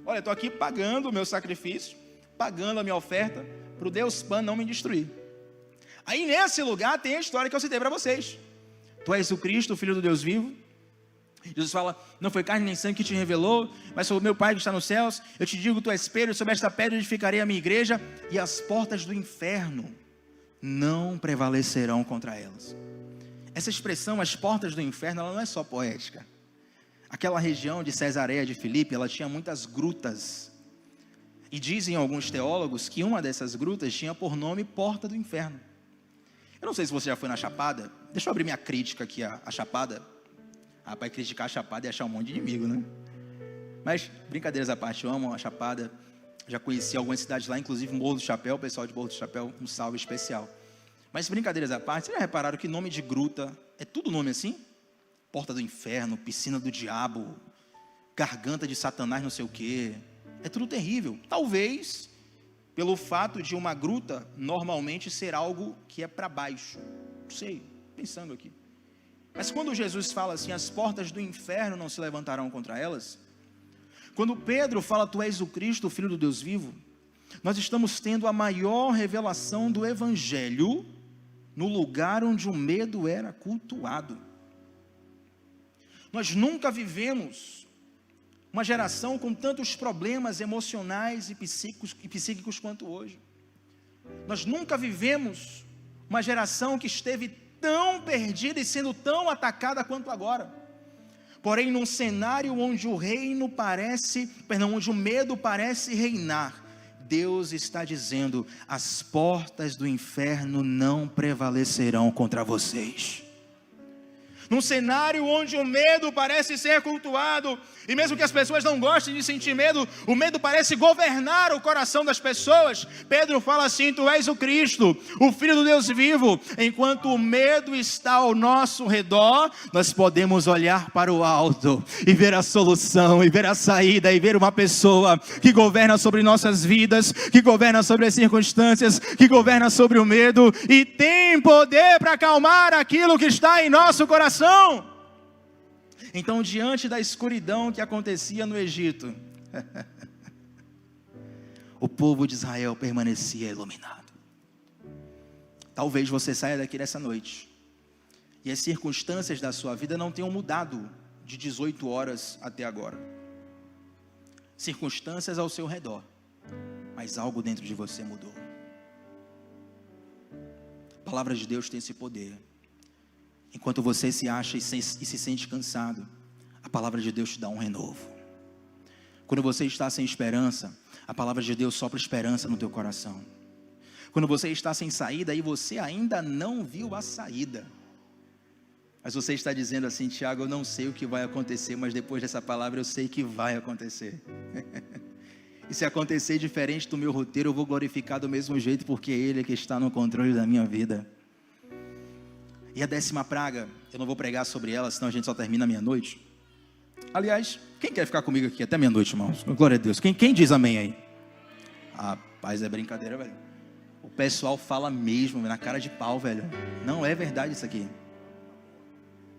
Olha, estou aqui pagando o meu sacrifício, pagando a minha oferta, para o Deus Pan não me destruir. Aí nesse lugar tem a história que eu citei para vocês: tu és o Cristo, o Filho do Deus vivo. Jesus fala, não foi carne nem sangue que te revelou, mas foi o meu Pai que está nos céus. Eu te digo, tu és Pedro, sobre esta pedra edificarei a minha igreja, e as portas do inferno não prevalecerão contra elas. Essa expressão, as portas do inferno, ela não é só poética. Aquela região de Cesareia de Filipe, ela tinha muitas grutas. E dizem alguns teólogos que uma dessas grutas tinha por nome Porta do Inferno. Eu não sei se você já foi na Chapada. Deixa eu abrir minha crítica aqui à Chapada. Para criticar a Chapada e achar um monte de inimigo, né? Mas, brincadeiras à parte, eu amo a Chapada. Já conheci algumas cidades lá, inclusive Morro do Chapéu. O pessoal de Morro do Chapéu, um salve especial. Mas, brincadeiras à parte, vocês já repararam que nome de gruta é tudo nome assim? Porta do Inferno, Piscina do Diabo, Garganta de Satanás, não sei o quê. É tudo terrível. Talvez, pelo fato de uma gruta normalmente ser algo que é para baixo. Não sei, pensando aqui. Mas quando Jesus fala assim, as portas do inferno não se levantarão contra elas. Quando Pedro fala, tu és o Cristo, o Filho do Deus vivo. Nós estamos tendo a maior revelação do Evangelho no lugar onde o medo era cultuado. Nós nunca vivemos uma geração com tantos problemas emocionais e psíquicos quanto hoje. Nós nunca vivemos uma geração que esteve tão perdida e sendo tão atacada quanto agora. Porém, num cenário onde onde o medo parece reinar, Deus está dizendo, as portas do inferno não prevalecerão contra vocês. Num cenário onde o medo parece ser cultuado, e mesmo que as pessoas não gostem de sentir medo, o medo parece governar o coração das pessoas. Pedro fala assim, tu és o Cristo, o Filho do Deus vivo. Enquanto o medo está ao nosso redor, nós podemos olhar para o alto e ver a solução, e ver a saída, e ver uma pessoa que governa sobre nossas vidas, que governa sobre as circunstâncias, que governa sobre o medo, e tem poder para acalmar aquilo que está em nosso coração. Então, diante da escuridão que acontecia no Egito, o povo de Israel permanecia iluminado. Talvez você saia daqui nessa noite e as circunstâncias da sua vida não tenham mudado de 18 horas até agora. Circunstâncias ao seu redor, mas algo dentro de você mudou. A palavra de Deus tem esse poder. Enquanto você se acha e se sente cansado, a palavra de Deus te dá um renovo. Quando você está sem esperança, a palavra de Deus sopra esperança no teu coração. Quando você está sem saída e você ainda não viu a saída, mas você está dizendo assim, Tiago, eu não sei o que vai acontecer, mas depois dessa palavra eu sei que vai acontecer. E se acontecer diferente do meu roteiro, eu vou glorificar do mesmo jeito, porque Ele é que está no controle da minha vida. E a 10ª praga, eu não vou pregar sobre ela, senão a gente só termina meia-noite. Aliás, quem quer ficar comigo aqui até meia-noite, irmãos? Glória a Deus. Quem diz amém aí? Rapaz, é brincadeira, velho. O pessoal fala mesmo, na cara de pau, velho. Não é verdade isso aqui.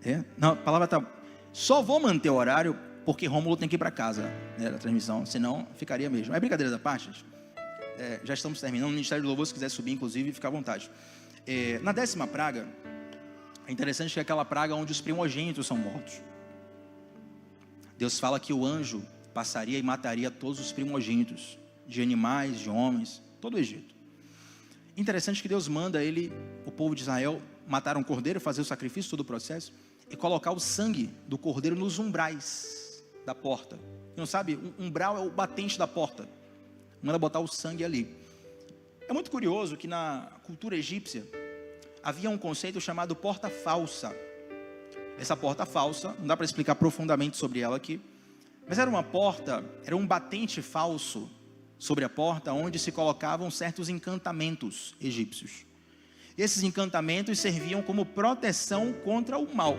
É? Não, a palavra tá... Só vou manter o horário, porque Rômulo tem que ir para casa, né, da transmissão, senão ficaria mesmo. É brincadeira da parte, gente? Já estamos terminando. O Ministério do Louvor, se quiser subir, inclusive, fica à vontade. Na 10ª praga, é interessante que é aquela praga onde os primogênitos são mortos. Deus fala que o anjo passaria e mataria todos os primogênitos, de animais, de homens, todo o Egito. Interessante que Deus manda o povo de Israel, matar um cordeiro, fazer o sacrifício, todo o processo, e colocar o sangue do cordeiro nos umbrais da porta. Quem não sabe, um umbral é o batente da porta. Manda botar o sangue ali. É muito curioso que na cultura egípcia, havia um conceito chamado porta falsa. Essa porta falsa, não dá para explicar profundamente sobre ela aqui, mas era uma porta, era um batente falso sobre a porta, onde se colocavam certos encantamentos egípcios. E esses encantamentos serviam como proteção contra o mal.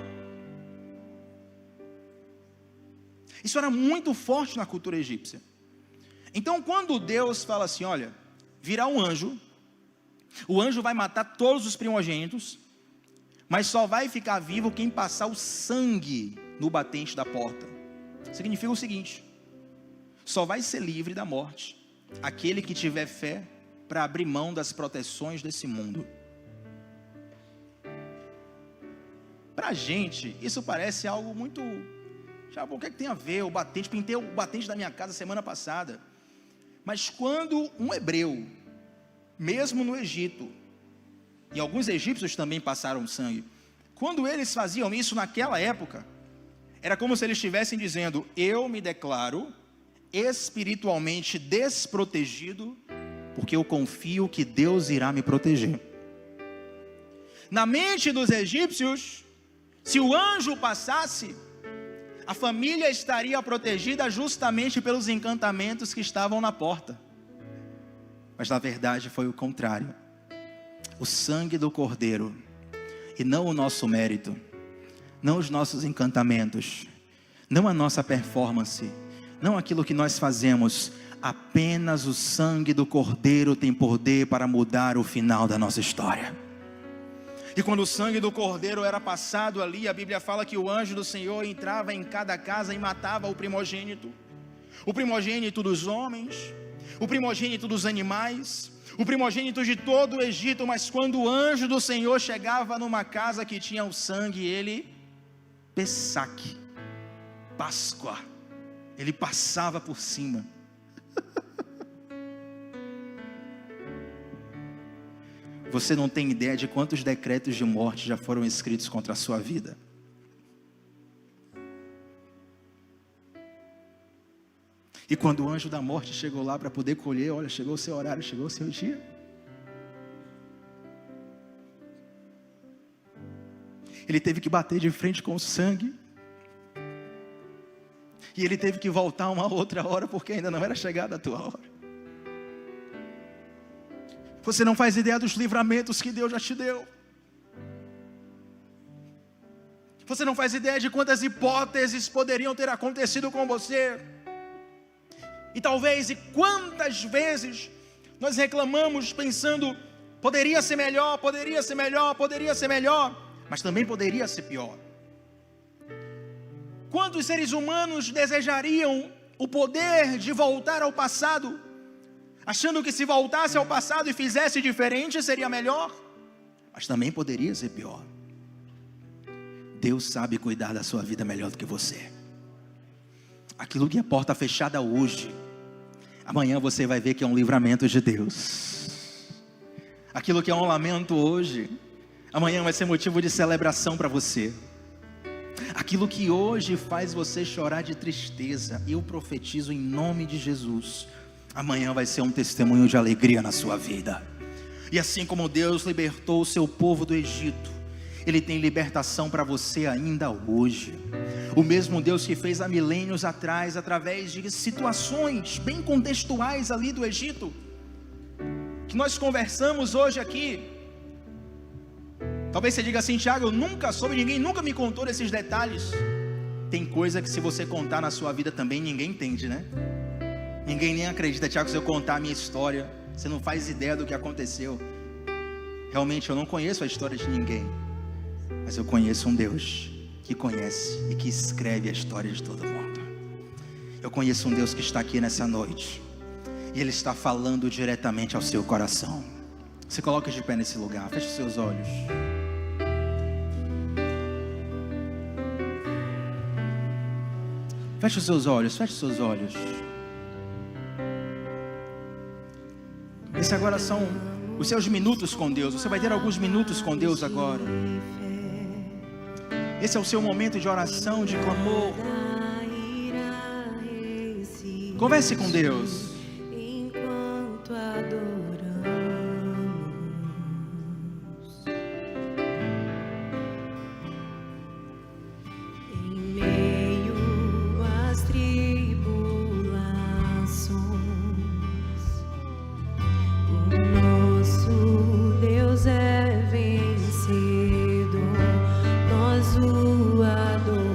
Isso era muito forte na cultura egípcia. Então, quando Deus fala assim, olha, virá um anjo, o anjo vai matar todos os primogênitos, mas só vai ficar vivo quem passar o sangue no batente da porta. Significa o seguinte, só vai ser livre da morte aquele que tiver fé para abrir mão das proteções desse mundo. Para a gente, isso parece algo muito O que é que tem a ver? O batente, pintei o batente da minha casa semana passada. Mas quando um hebreu, mesmo no Egito, e alguns egípcios também passaram sangue, quando eles faziam isso naquela época, era como se eles estivessem dizendo: eu me declaro espiritualmente desprotegido, porque eu confio que Deus irá me proteger. Na mente dos egípcios, se o anjo passasse, a família estaria protegida justamente pelos encantamentos que estavam na porta. Mas na verdade foi o contrário. O sangue do Cordeiro, e não o nosso mérito, não os nossos encantamentos, não a nossa performance, não aquilo que nós fazemos, apenas o sangue do Cordeiro tem poder para mudar o final da nossa história. E quando o sangue do Cordeiro era passado ali, a Bíblia fala que o anjo do Senhor entrava em cada casa e matava o primogênito dos homens, o primogênito dos animais, o primogênito de todo o Egito. Mas quando o anjo do Senhor chegava numa casa que tinha o sangue, ele, Pessaque, Páscoa, ele passava por cima. Você não tem ideia de quantos decretos de morte já foram escritos contra a sua vida. E quando o anjo da morte chegou lá para poder colher, olha, chegou o seu horário, chegou o seu dia. Ele teve que bater de frente com o sangue. E ele teve que voltar uma outra hora, porque ainda não era chegada a tua hora. Você não faz ideia dos livramentos que Deus já te deu. Você não faz ideia de quantas hipóteses poderiam ter acontecido com você. E talvez, e quantas vezes nós reclamamos pensando: poderia ser melhor, poderia ser melhor, poderia ser melhor, mas também poderia ser pior. Quantos seres humanos desejariam o poder de voltar ao passado, achando que se voltasse ao passado e fizesse diferente seria melhor? Mas também poderia ser pior. Deus sabe cuidar da sua vida melhor do que você. Aquilo que é porta fechada hoje, amanhã você vai ver que é um livramento de Deus. Aquilo que é um lamento hoje, amanhã vai ser motivo de celebração para você. Aquilo que hoje faz você chorar de tristeza, eu profetizo em nome de Jesus, amanhã vai ser um testemunho de alegria na sua vida. E assim como Deus libertou o seu povo do Egito, Ele tem libertação para você ainda hoje. O mesmo Deus que fez há milênios atrás, através de situações bem contextuais ali do Egito, que nós conversamos hoje aqui. Talvez você diga assim: Tiago, eu nunca soube, ninguém nunca me contou esses detalhes. Tem coisa que se você contar na sua vida também ninguém entende, né? Ninguém nem acredita. Tiago, se eu contar a minha história, você não faz ideia do que aconteceu. Realmente eu não conheço a história de ninguém, mas eu conheço um Deus que conhece e que escreve a história de todo mundo. Eu conheço um Deus que está aqui nessa noite, e Ele está falando diretamente ao seu coração. Se coloca de pé nesse lugar, feche os seus olhos. Feche os seus olhos, feche os seus olhos. Esses agora são os seus minutos com Deus. Você vai ter alguns minutos com Deus agora. Esse é o seu momento de oração, de clamor. Converse com Deus. Enquanto adoramos, em meio às tribulações, o nosso Deus é vencido, nós o adoramos.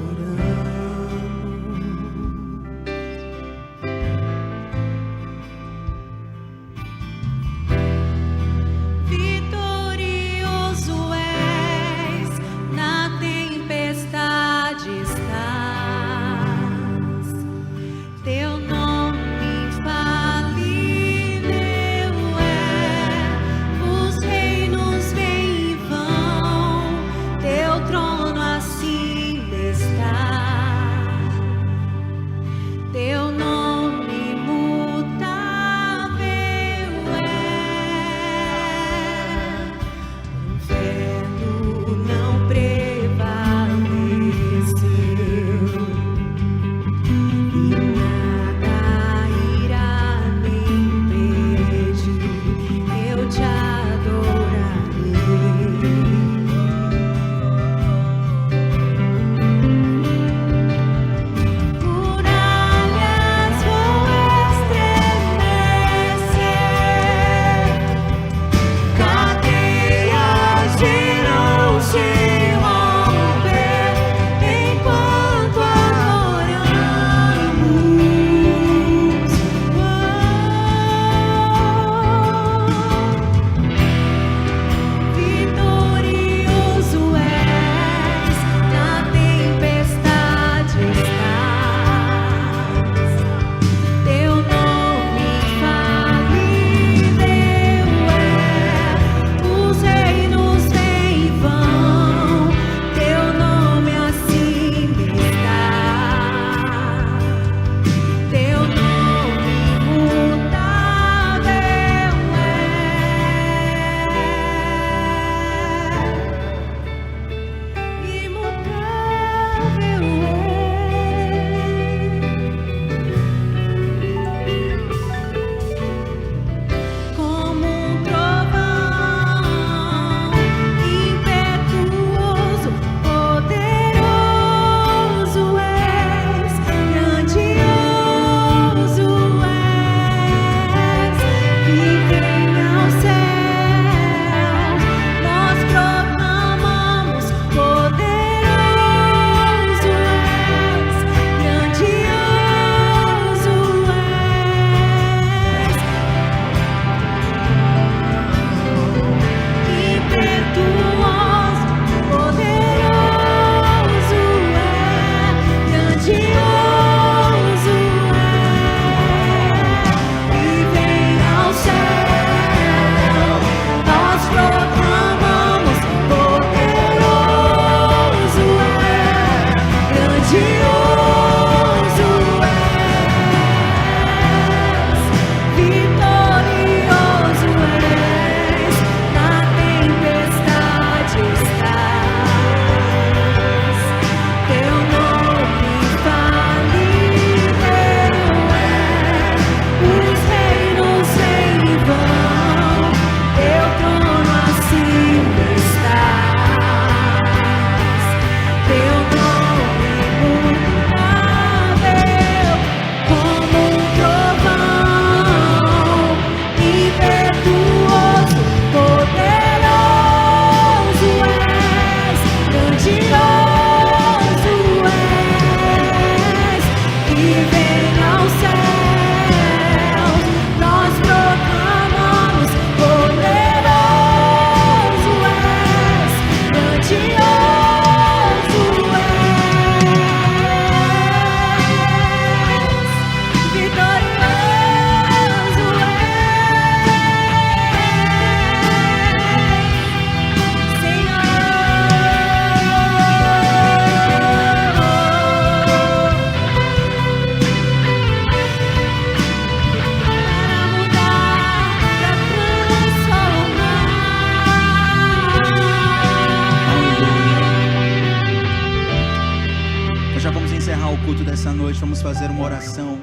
nós vamos fazer uma oração.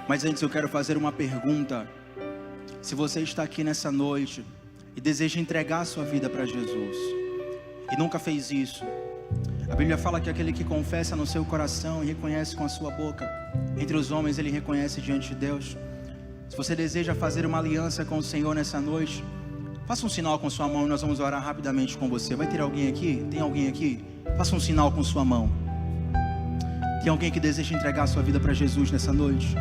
Mas antes eu quero fazer uma pergunta. Se você está aqui nessa noite e deseja entregar a sua vida para Jesus e nunca fez isso, a Bíblia fala que aquele que confessa no seu coração e reconhece com a sua boca, entre os homens ele reconhece diante de Deus. Se você deseja fazer uma aliança com o Senhor nessa noite, faça um sinal com sua mão e nós vamos orar rapidamente com você. Vai ter alguém aqui? Tem alguém aqui? Faça um sinal com sua mão. Tem alguém que deseja entregar a sua vida para Jesus nessa noite?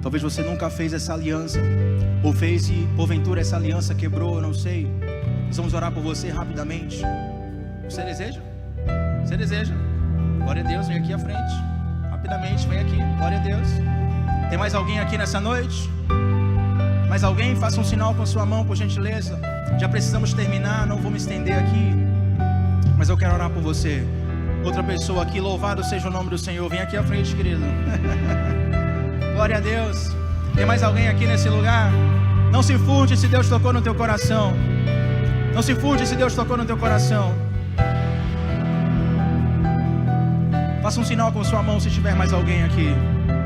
Talvez você nunca fez essa aliança, ou fez e porventura essa aliança quebrou, eu não sei. Nós vamos orar por você rapidamente. Você deseja? Você deseja? Glória a Deus, vem aqui à frente. Rapidamente, vem aqui. Glória a Deus. Tem mais alguém aqui nessa noite? Mais alguém? Faça um sinal com sua mão, por gentileza. Já precisamos terminar, não vou me estender aqui, mas eu quero orar por você. Outra pessoa aqui, louvado seja o nome do Senhor. Vem aqui à frente, querido. Glória a Deus. Tem mais alguém aqui nesse lugar? Não se furte se Deus tocou no teu coração. Não se furte se Deus tocou no teu coração. Faça um sinal com sua mão se tiver mais alguém aqui.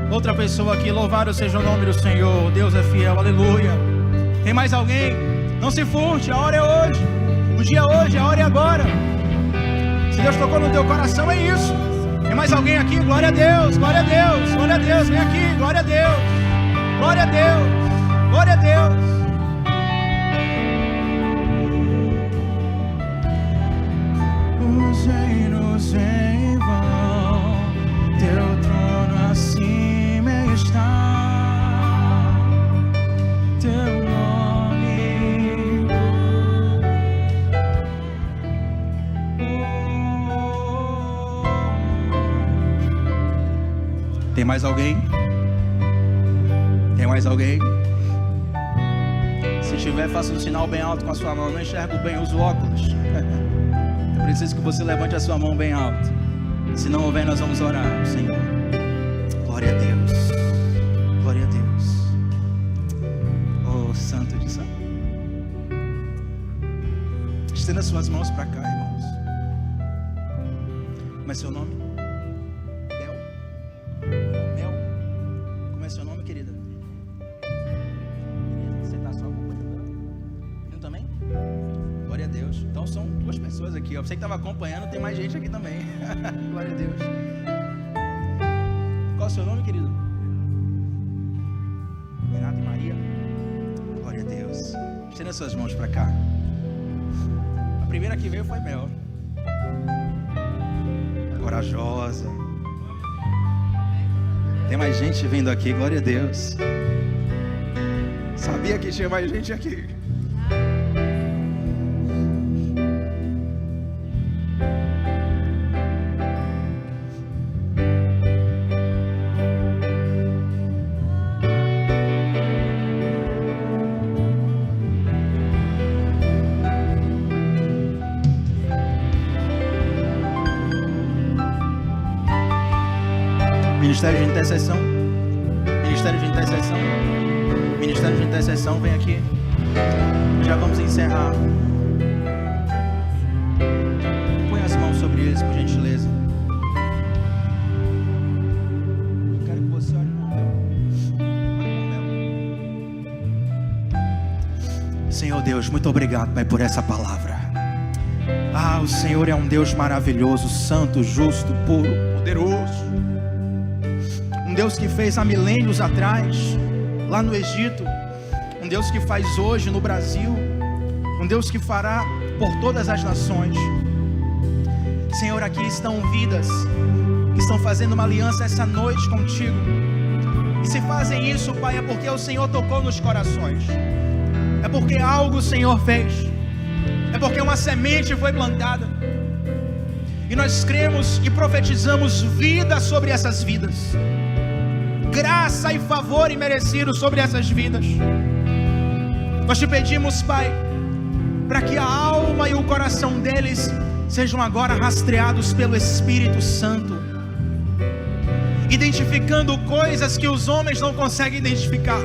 Outra pessoa aqui, louvado seja o nome do Senhor. Deus é fiel, aleluia. Tem mais alguém? Não se furte, a hora é hoje. O dia é hoje, a hora é agora. Se Deus tocou no teu coração, é isso. Tem mais alguém aqui? Glória a Deus, glória a Deus, glória a Deus. Vem aqui, glória a Deus, glória a Deus, glória a Deus. Os reinos em vão, teu trono acima está, teu nome. Tem mais alguém? Tem mais alguém? Se tiver, faça um sinal bem alto com a sua mão. Não enxergo bem, uso óculos. Eu preciso que você levante a sua mão bem alto. Se não houver, nós vamos orar, Senhor. Glória a Deus. Glória a Deus. Oh, Santo de Santo. Estenda suas mãos para cá, irmãos. Como é seu nome? Mel? Como é seu nome, querida? Você está só acompanhando? Menino também? Glória a Deus. Então são duas pessoas aqui. Você que estava acompanhando, tem mais gente aqui também. Glória a Deus. Qual é o seu nome, querido? Renato e Maria. Glória a Deus. Estenda suas mãos para cá. A primeira que veio foi Mel. Corajosa. Tem mais gente vindo aqui, glória a Deus. Sabia que tinha mais gente aqui. Ministério de intercessão. Ministério de intercessão. Ministério de intercessão, vem aqui. Já vamos encerrar. Põe as mãos sobre eles, por gentileza. Eu quero que você olhe no meu. Senhor Deus, muito obrigado, Pai, por essa palavra. Ah, o Senhor é um Deus maravilhoso, santo, justo, puro, poderoso. Um Deus que fez há milênios atrás, lá no Egito. Um Deus que faz hoje no Brasil. Um Deus que fará por todas as nações. Senhor, aqui estão vidas que estão fazendo uma aliança essa noite contigo. E se fazem isso, Pai, é porque o Senhor tocou nos corações. É porque algo o Senhor fez. É porque uma semente foi plantada. E nós cremos e profetizamos vida sobre essas vidas. Graça e favor imerecido sobre essas vidas. Nós te pedimos, Pai, para que a alma e o coração deles sejam agora rastreados pelo Espírito Santo, identificando coisas que os homens não conseguem identificar.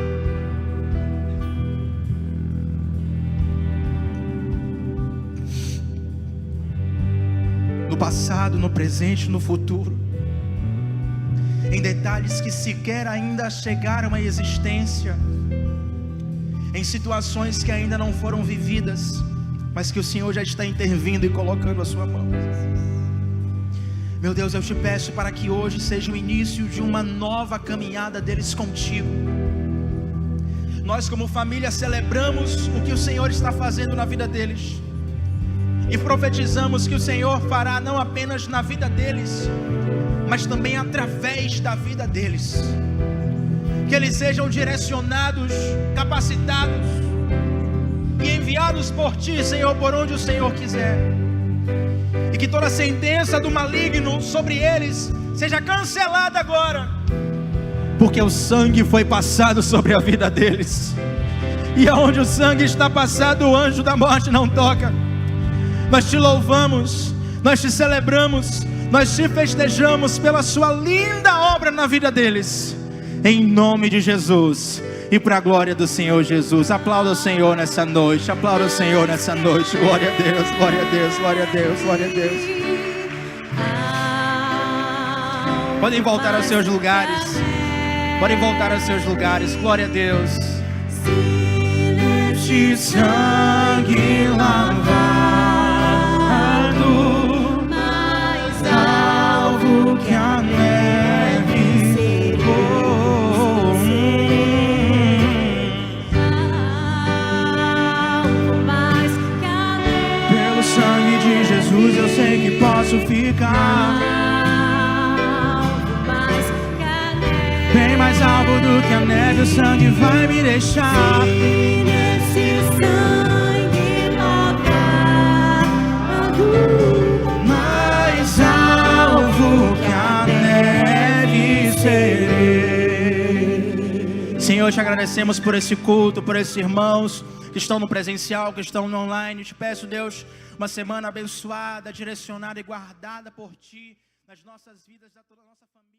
No passado, no presente, no futuro. em detalhes que sequer ainda chegaram à existência, em situações que ainda não foram vividas, mas que o Senhor já está intervindo e colocando a sua mão. Meu Deus, eu te peço para que hoje seja o início de uma nova caminhada deles contigo. Nós como família celebramos o que o Senhor está fazendo na vida deles, e profetizamos que o Senhor fará não apenas na vida deles, mas também através da vida deles. Que eles sejam direcionados, capacitados e enviados por Ti, Senhor, por onde o Senhor quiser. E que toda sentença do maligno sobre eles seja cancelada agora, porque o sangue foi passado sobre a vida deles, e aonde o sangue está passado, o anjo da morte não toca. Nós te louvamos, nós te celebramos, nós te festejamos pela sua linda obra na vida deles, em nome de Jesus e para a glória do Senhor Jesus. Aplauda o Senhor nessa noite, aplauda o Senhor nessa noite. Glória a Deus, glória a Deus, glória a Deus, glória a Deus. Podem voltar aos seus lugares, podem voltar aos seus lugares. Glória a Deus. De sangue lavado, mais alvo que a neve, pelo sangue de Jesus eu sei que posso ficar bem mais alvo do que a neve, o sangue vai me deixar. Mais alvo que a neve serei. Senhor, te agradecemos por esse culto, por esses irmãos que estão no presencial, que estão no online. Te peço, Deus, uma semana abençoada, direcionada e guardada por Ti nas nossas vidas, da toda a nossa família.